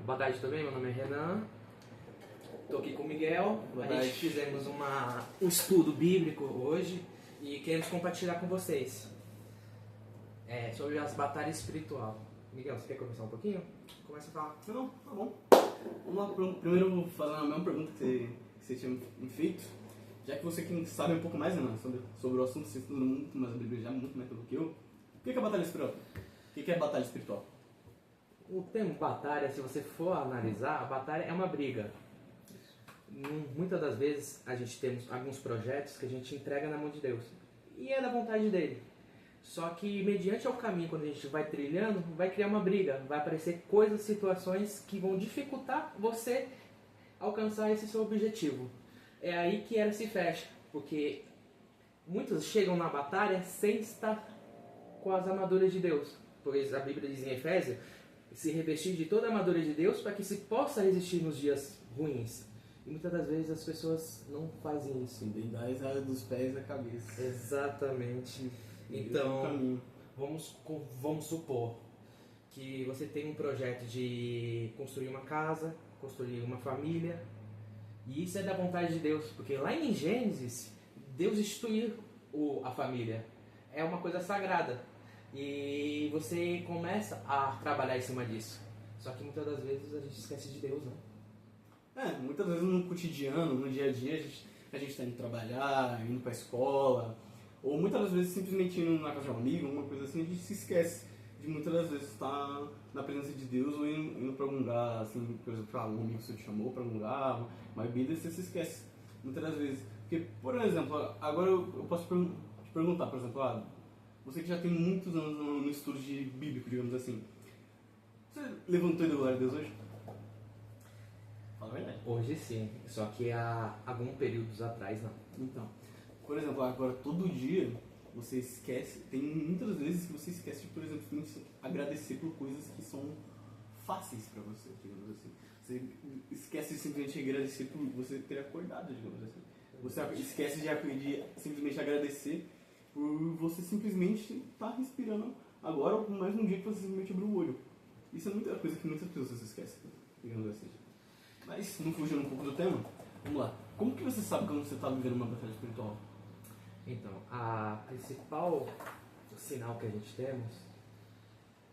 Boa tarde também, meu nome é Renan. Estou aqui com o Miguel. A gente fizemos um estudo bíblico hoje e queremos compartilhar com vocês sobre as batalhas espirituais. Miguel, você quer começar um pouquinho? Começa a falar. Não, tá bom. Vamos lá, primeiro eu vou fazer a mesma pergunta que você tinha me feito. Já que você que sabe um pouco mais, Renan, sobre o assunto, você estuda muito mais a Bíblia já, muito mais do que eu. O que é batalha espiritual? O que é batalha espiritual? O termo batalha, se você for analisar, a batalha é uma briga. Muitas das vezes a gente tem alguns projetos que a gente entrega na mão de Deus. E é da vontade dele. Só que mediante ao caminho, quando a gente vai trilhando, vai criar uma briga. Vai aparecer coisas, situações que vão dificultar você alcançar esse seu objetivo. É aí que ela se fecha. Porque muitos chegam na batalha sem estar com as armaduras de Deus. Pois a Bíblia diz em Efésios, se revestir de toda a armadura de Deus para que se possa resistir nos dias ruins. E muitas das vezes as pessoas não fazem isso. Bem da área dos pés à cabeça. Exatamente. Então, vamos supor que você tem um projeto de construir uma casa, construir uma família. E isso é da vontade de Deus. Porque lá em Gênesis, Deus instituiu a família. É uma coisa sagrada. E você começa a trabalhar em cima disso. Só que muitas das vezes a gente esquece de Deus, né? Muitas vezes no cotidiano, no dia a dia, a gente está indo trabalhar, indo para a escola, ou muitas das vezes simplesmente indo na casa de um amigo, uma coisa assim, a gente se esquece de muitas das vezes estar na presença de Deus ou indo para algum lugar, assim, por exemplo, um amigo seu te chamou para algum lugar, uma bebida, e você se esquece muitas das vezes. Porque, por exemplo, agora eu posso te perguntar, por exemplo, você que já tem muitos anos no estudo de bíblico, digamos assim, você levantou e deu glória a Deus hoje? Fala a verdade. Hoje sim, só que há alguns períodos atrás não. Então, por exemplo, agora todo dia você esquece, tem muitas vezes que você esquece de, por exemplo, agradecer por coisas que são fáceis para você, digamos assim. Você esquece de simplesmente agradecer por você ter acordado, digamos assim. Você esquece de simplesmente agradecer por você simplesmente estar respirando agora, ou mais um dia que você simplesmente abriu o olho. Isso é muita coisa que muitas pessoas esquecem, digamos assim. Mas, não fugindo um pouco do tema, vamos lá. Como que você sabe quando você está vivendo uma batalha espiritual? Então, a principal sinal que a gente temos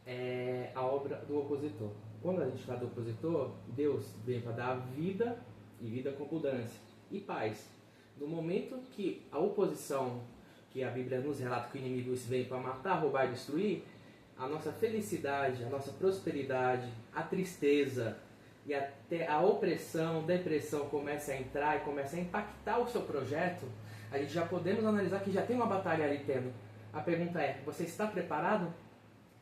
é a obra do opositor. Quando a gente fala do opositor, Deus vem para dar vida e vida com abundância e paz. No momento que a oposição, que a Bíblia nos relata que o inimigo vem para matar, roubar e destruir, a nossa felicidade, a nossa prosperidade, a tristeza e até a opressão, depressão começa a entrar e começa a impactar o seu projeto, a gente já podemos analisar que já tem uma batalha ali tendo. A pergunta é, você está preparado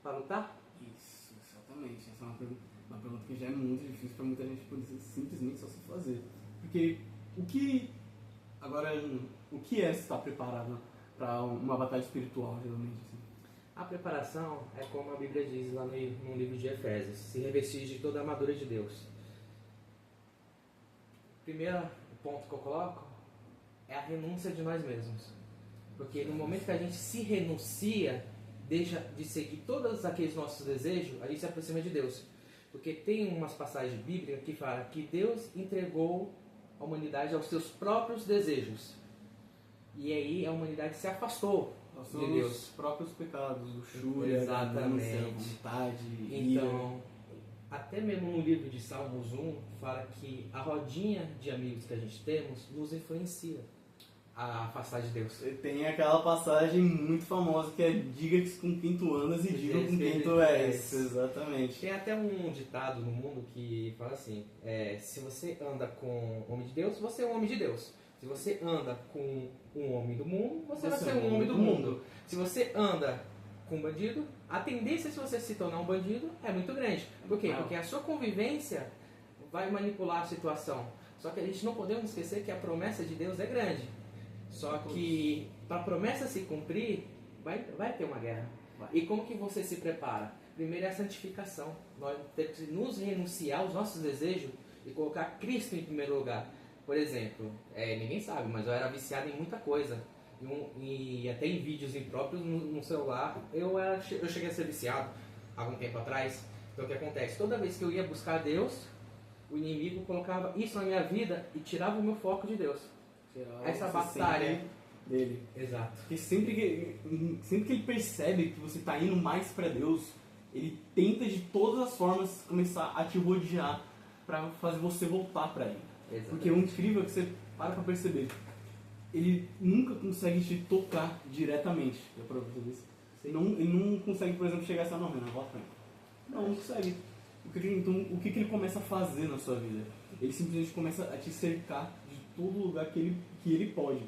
para lutar? Isso, exatamente. Essa é uma pergunta que já é muito difícil para muita gente poder simplesmente só se fazer. Porque o que é estar preparado para uma batalha espiritual, geralmente? Assim? A preparação é como a Bíblia diz lá no livro de Efésios, se revestir de toda a armadura de Deus. Primeiro ponto que eu coloco é a renúncia de nós mesmos. Porque no momento que a gente se renuncia, deixa de seguir todos aqueles nossos desejos, a gente se aproxima de Deus. Porque tem umas passagens bíblicas que falam que Deus entregou a humanidade aos seus próprios desejos. E aí a humanidade se afastou de Deus. Os próprios pecados, luxúria, exatamente, vontade, então, até mesmo no livro de Salmos 1, fala que a rodinha de amigos que a gente temos nos influencia a afastar de Deus. Tem aquela passagem muito famosa que é diga com quem tu andas e diga com quem tu és. Exatamente. Tem até um ditado no mundo que fala assim, se você anda com um homem de Deus, você é um homem de Deus. Se você anda com um homem do mundo, você vai ser um homem do mundo. Se você anda com um bandido, a tendência de você se tornar um bandido é muito grande. Por quê? Porque a sua convivência vai manipular a situação. Só que a gente não podemos esquecer que a promessa de Deus é grande. Só que para a promessa se cumprir, vai ter uma guerra. E como que você se prepara? Primeiro é a santificação. Nós temos que nos renunciar aos nossos desejos e colocar Cristo em primeiro lugar. Por exemplo, ninguém sabe, mas eu era viciado em muita coisa. E até em vídeos impróprios no celular. Eu cheguei a ser viciado há algum tempo atrás. Então o que acontece? Toda vez que eu ia buscar Deus, o inimigo colocava isso na minha vida e tirava o meu foco de Deus. Essa batalha dele. Exato. Porque sempre que ele percebe que você está indo mais para Deus, ele tenta de todas as formas começar a te rodear para fazer você voltar para ele. Exatamente. Porque o incrível é que você para perceber, ele nunca consegue te tocar diretamente. Já parou pra perceber isso? Ele não consegue, por exemplo, chegar e falar, não, Renan, volta pra mim. Não consegue. Então, o que ele começa a fazer na sua vida? Ele simplesmente começa a te cercar de todo lugar que ele pode.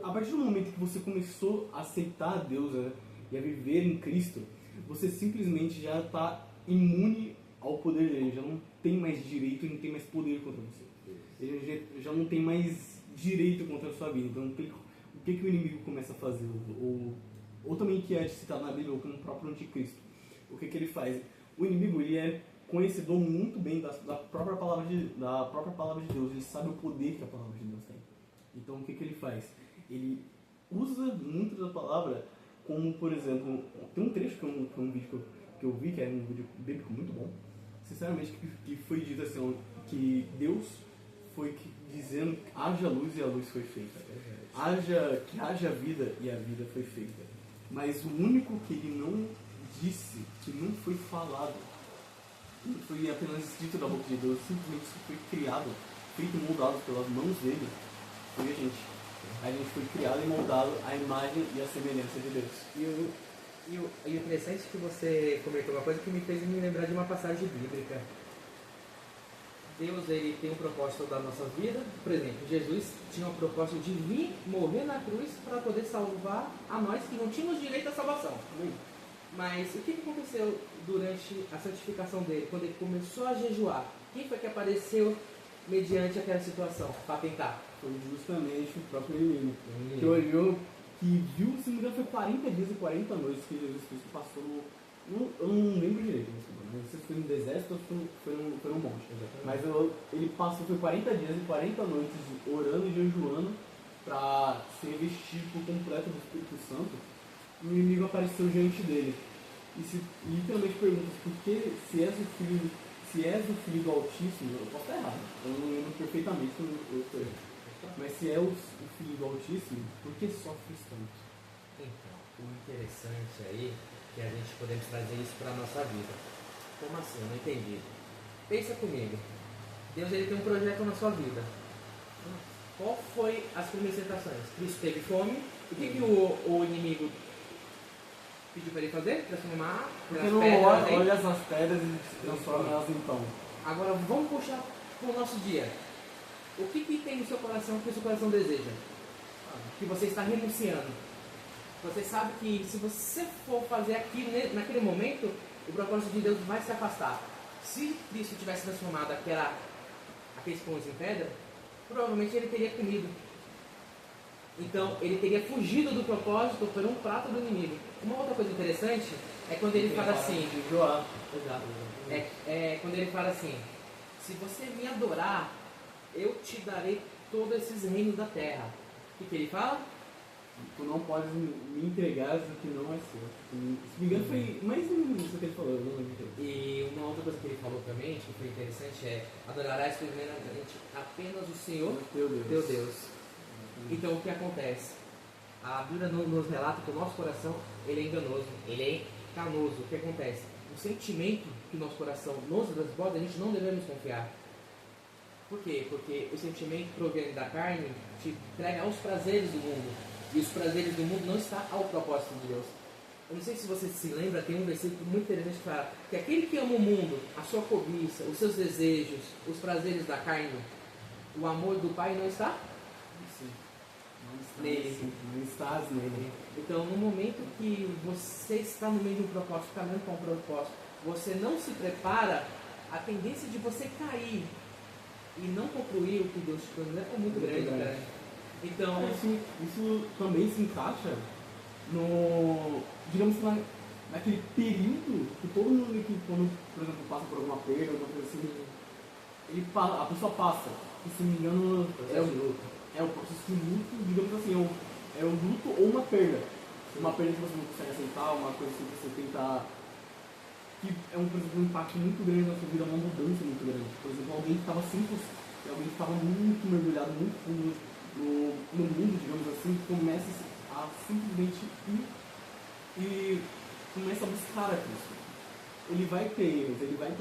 A partir do momento que você começou a aceitar Deus, né, e a viver em Cristo, você simplesmente já está imune ao poder dele, já não tem mais direito e não tem mais poder contra você. Ele já não tem mais direito contra a sua vida. Então, o que o inimigo começa a fazer? Ou também que é citado na Bíblia, ou como o próprio anticristo. O que ele faz? O inimigo, ele é conhecedor muito bem da própria palavra de Deus. Ele sabe o poder que a palavra de Deus tem. Então, o que ele faz? Ele usa muito da palavra, como, por exemplo, tem um trecho que é um vídeo que eu vi, que é um vídeo bíblico muito bom, sinceramente, que foi dito assim, que Deus foi dizendo, haja luz e a luz foi feita. Que haja vida e a vida foi feita. Mas o único que ele não disse, que não foi falado, não foi apenas escrito da boca de Deus, simplesmente foi criado, feito e moldado pelas mãos dele, foi a gente. A gente foi criado e moldado à imagem e à semelhança de Deus. E o interessante é que você comentou uma coisa que me fez me lembrar de uma passagem bíblica. Deus, ele tem um propósito da nossa vida. Por exemplo, Jesus tinha o propósito de vir morrer na cruz para poder salvar a nós que não tínhamos direito à salvação. Mas o que aconteceu durante a santificação dele, quando ele começou a jejuar? Quem foi que apareceu mediante aquela situação para tentar? Foi justamente o próprio inimigo. Que olhou, que viu, se não me engano, foi 40 dias e 40 noites que Jesus Cristo passou eu não lembro direito, não sei se foi no deserto ou foi no monte. Exatamente. Mas ele passou, foi 40 dias e 40 noites orando e jejuando para ser vestido por completo do Espírito Santo. E o inimigo apareceu diante dele. E literalmente pergunta, por que se és o filho do Altíssimo, eu posso estar errado, eu não lembro perfeitamente como eu estou errado. Mas se é o filho do Altíssimo, por que sofres tanto? Então, o interessante aí que a gente podemos trazer isso para a nossa vida. Como assim? Eu não entendi. Pensa comigo. Deus, ele tem um projeto na sua vida. Qual foi as primeiras tentações? Cristo teve fome. O que o inimigo pediu para ele fazer? Transformar porque não pedras, olha essas pedras e transforma elas em pão. Agora vamos puxar para o nosso dia. O que tem no seu coração que o seu coração deseja? Que você está renunciando. Você sabe que se você for fazer aquilo naquele momento, o propósito de Deus vai se afastar. Se Cristo tivesse transformado aqueles pães em pedra, provavelmente ele teria comido. Então ele teria fugido do propósito por um prato do inimigo. Uma outra coisa interessante é quando ele fala assim. Exato. Quando ele fala assim: se você me adorar, eu te darei todos esses reinos da terra. O que ele fala? Tu não podes me entregar o que não é seu. Se me engano, foi mais isso que ele falou. Eu não lembro. E uma outra coisa que ele falou também, que foi interessante, é: adorarás primeiramente apenas o Senhor, teu Deus. Então, o que acontece? A Bíblia nos relata que o nosso coração ele é enganoso, ele é canoso. O que acontece? O sentimento que o nosso coração nos transborda, a gente não devemos confiar. Por quê? Porque o sentimento proveniente da carne te entrega aos prazeres do mundo. E os prazeres do mundo não está ao propósito de Deus. Eu não sei se você se lembra, tem um versículo muito interessante que fala que aquele que ama o mundo, a sua cobiça, os seus desejos, os prazeres da carne, o amor do Pai não está nele. Não estás nele. Então, no momento que você está no meio de um propósito, caminhando com um propósito, você não se prepara, a tendência de você cair e não concluir o que Deus te planejou é muito grande, cara. Então, isso também se encaixa no, digamos, naquele período que todo mundo que, quando, por exemplo, passa por alguma perda, alguma coisa assim, a pessoa passa, e se não me engano, é um processo de luto, digamos assim, é um luto ou uma perda. Uma perda que você não consegue aceitar, uma coisa assim que você tenta que é por exemplo, um impacto muito grande na sua vida, uma mudança muito grande. Por exemplo, alguém que estava 100%, alguém que estava muito mergulhado, muito fundo no mundo, digamos assim, começa a simplesmente ir e começa a buscar a Cristo. Ele vai ter erros, ele vai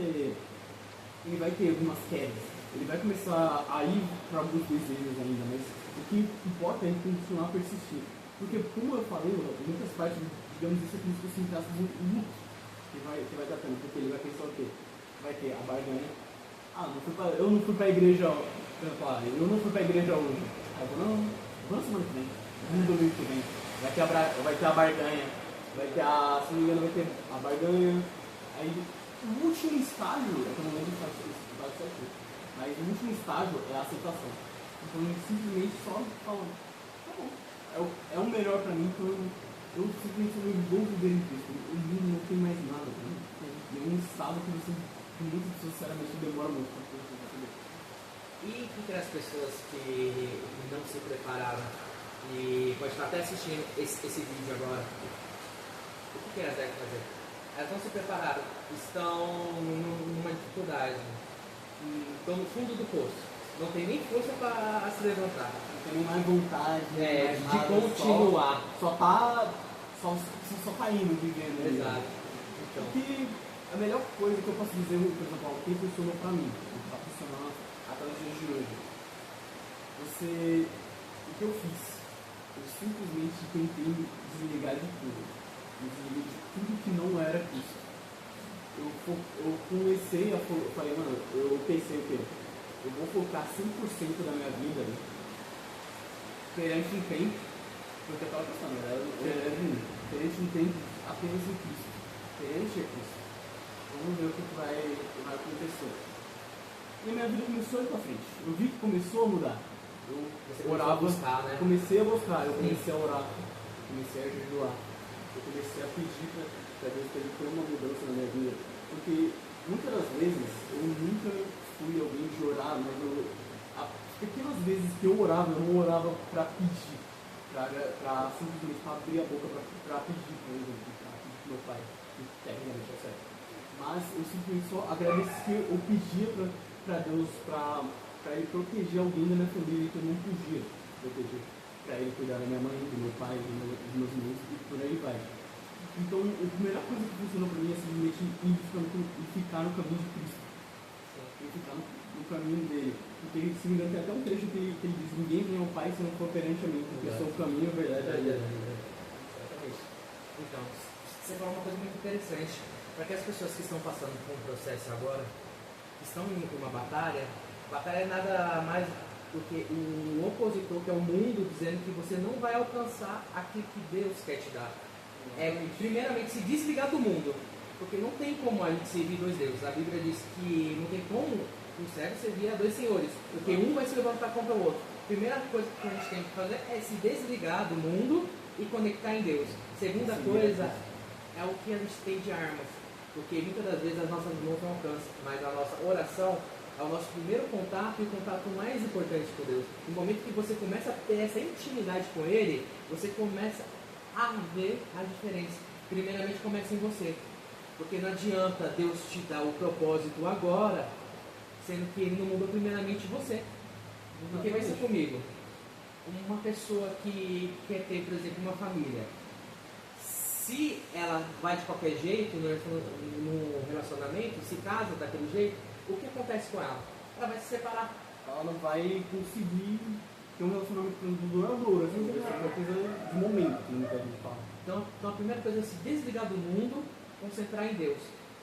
ter algumas quedas, ele vai começar a ir para alguns desejos ainda, mas o que importa é ele continuar a persistir. Porque, como eu falei, em muitas partes, digamos, isso é como se fosse um traço muito luto que vai dar pena, porque ele vai pensar o quê? Vai ter a barganha. Eu não fui para a igreja, eu não fui para a igreja hoje. Aí eu vou, não, vamos semana que vem, no domingo que vem. Vai ter a barganha, vai ter se não me engano, vai ter a barganha. Aí, o último estágio, é que eu não lembro se vai ser aqui, mas o último estágio é a aceitação. Então, ele simplesmente só fala, tá bom, é o melhor pra mim, então eu simplesmente não vou viver em Cristo. O mundo não tem mais nada pra mim. É um estado que muitas pessoas, sinceramente, demora muito pra perceber. E o que as pessoas que não se prepararam e pode estar até assistindo esse vídeo agora, o que elas devem fazer? Elas não se prepararam, estão numa dificuldade, estão no fundo do poço, não tem nem força para se levantar. Não tem nem mais vontade de continuar. Só tá indo, vivendo. Exato. Então. Porque a melhor coisa que eu posso dizer, por exemplo, quem funcionou para mim, está funcionando até os dias de hoje. O que eu fiz? Eu simplesmente tentei desligar de tudo. De tudo que não era Cristo. Eu comecei a falei, mano, eu pensei o quê? Eu vou focar 100% da minha vida perante um tempo, porque eu estava pensando, perante um tempo apenas em Cristo, perante a Cristo. Vamos ver o que vai acontecer. E a minha vida começou a ir para frente. Eu vi que começou a mudar. Eu orava, buscar, né? comecei a buscar, eu comecei a orar, comecei a jejuar. Eu comecei a pedir para Deus que ele tenha uma mudança na minha vida. Porque muitas das vezes eu nunca fui alguém de orar, mas as pequenas vezes que eu orava, eu não orava para pedir, para simplesmente abrir a boca para pedir, por exemplo, para pedir para meu pai, que tecnicamente é certo. Mas eu simplesmente só agradecia, eu pedia para Deus, para ele proteger alguém da minha família que eu não podia proteger. Para ele cuidar da minha mãe, do meu pai, dos meus irmãos e por aí vai. Então, a primeira coisa que funcionou para mim é simplesmente ir ficar no caminho de Cristo. Ir ficar no caminho dele. Porque, se me engano, tem até um trecho que ele diz: ninguém vem ao Pai se não for perante a mim, porque eu sou o caminho, a verdade e a vida. Exatamente. Então, você falou uma coisa muito interessante. Para que as pessoas que estão passando por um processo agora, estão indo por uma batalha é nada mais do que o opositor, que é o mundo, dizendo que você não vai alcançar aquilo que Deus quer te dar. Primeiramente, se desligar do mundo, porque não tem como a gente servir dois deuses. A Bíblia diz que não tem como um servo servir a dois senhores, porque um vai se levantar contra o outro. Primeira coisa que a gente tem que fazer é se desligar do mundo e conectar em Deus. Segunda coisa é o que a gente tem de armas, porque muitas das vezes as nossas mãos não alcançam, mas a nossa oração é o nosso primeiro contato e o contato mais importante com Deus. No momento que você começa a ter essa intimidade com Ele, você começa a ver a diferença. Primeiramente começa em você, porque não adianta Deus te dar o propósito agora, sendo que Ele não mudou primeiramente você. Porque vai ser comigo, uma pessoa que quer ter, por exemplo, uma família, se ela vai de qualquer jeito no relacionamento, se casa daquele jeito, o que acontece com ela? Ela vai se separar. Ela não vai conseguir ter um relacionamento duradouro, assim, vai ser uma coisa de momento, que muita gente fala. Então a primeira coisa é se desligar do mundo, concentrar em Deus.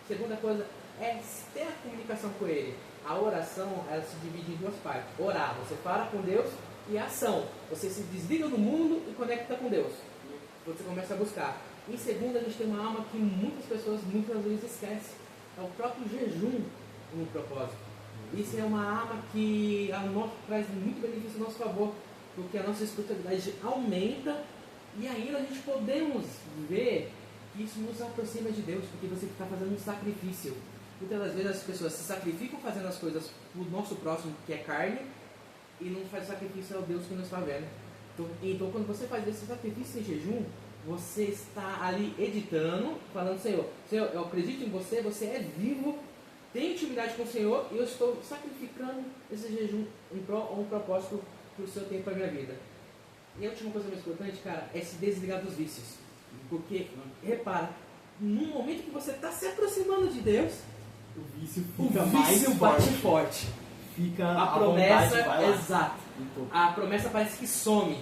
Segunda coisa é ter a comunicação com Ele. A oração, ela se divide em duas partes. Orar, você fala com Deus, e a ação. Você se desliga do mundo e conecta com Deus. Você começa a buscar. Em segundo, a gente tem uma alma que muitas pessoas muitas vezes esquecem. É o próprio jejum no propósito. Isso é uma arma que traz muito benefício a nosso favor, porque a nossa espiritualidade aumenta e ainda a gente podemos ver que isso nos aproxima de Deus, porque você está fazendo um sacrifício. Muitas das vezes as pessoas se sacrificam fazendo as coisas para o nosso próximo, que é carne, e não faz sacrifício ao Deus que não está vendo. Então quando você faz esse sacrifício em jejum, você está ali editando, falando, Senhor, eu acredito em você, você é vivo, tem intimidade com o Senhor e eu estou sacrificando esse jejum em prol ou um propósito para o seu tempo, para a minha vida. E a última coisa mais importante, cara, é se desligar dos vícios. Porque, repara, no momento que você está se aproximando de Deus, o vício bate forte. Fica a promessa, exato. A promessa parece que some.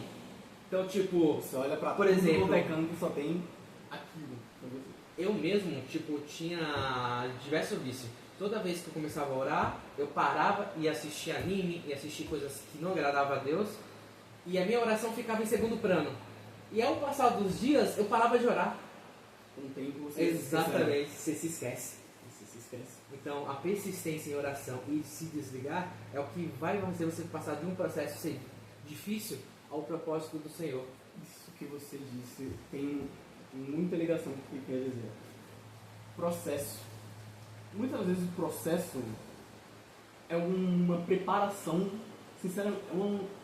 Então, tipo, você olha pra por exemplo, que só tem aquilo. Eu mesmo, tipo, tinha diversos vícios. Toda vez que eu começava a orar, eu parava e assistia anime, e assistia coisas que não agradavam a Deus, e a minha oração ficava em segundo plano. E ao passar dos dias, eu parava de orar. Com o tempo você exatamente, você se esquece. Você se esquece. Então, a persistência em oração e se desligar é o que vai fazer você passar de um processo ser difícil ao propósito do Senhor. Isso que você disse tem muita ligação com o que quer dizer. Processo. Muitas vezes o processo é uma preparação, sinceramente,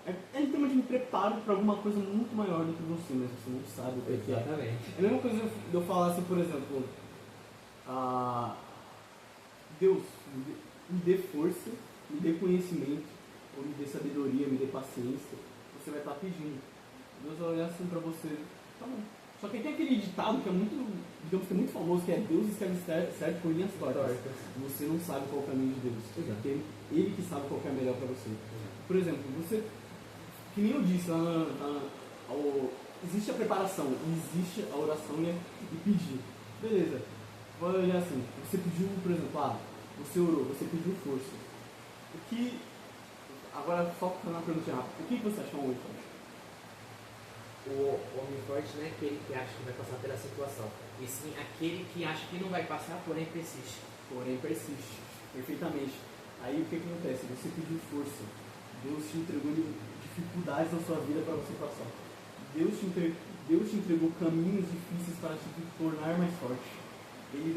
é em termos de preparo para alguma coisa muito maior do que você, mas você não sabe o que é. Exatamente. É a mesma coisa de eu falar assim, por exemplo, Deus, me dê força, me dê conhecimento, ou me dê sabedoria, me dê paciência. Você vai estar pedindo. Deus vai olhar assim pra você, tá bom. Só que tem aquele ditado que é muito, digamos que é muito famoso, que é Deus escreve certo por linhas tortas. Você não sabe qual é o caminho de Deus. Porque Ele que sabe qual que é melhor pra você. Por exemplo, você, que nem eu disse, existe a preparação, existe a oração e pedir. Beleza. Vai olhar assim, você pediu, por exemplo, você orou, você pediu força. Agora foca na pergunta rápida. O que você achou um homem forte? O homem forte não é aquele que acha que vai passar pela situação, e sim aquele que acha que não vai passar, porém persiste. Perfeitamente. Aí o que acontece? Você pediu força. Deus te entregou dificuldades na sua vida para você passar. Deus te entregou caminhos difíceis para te tornar mais forte. Ele não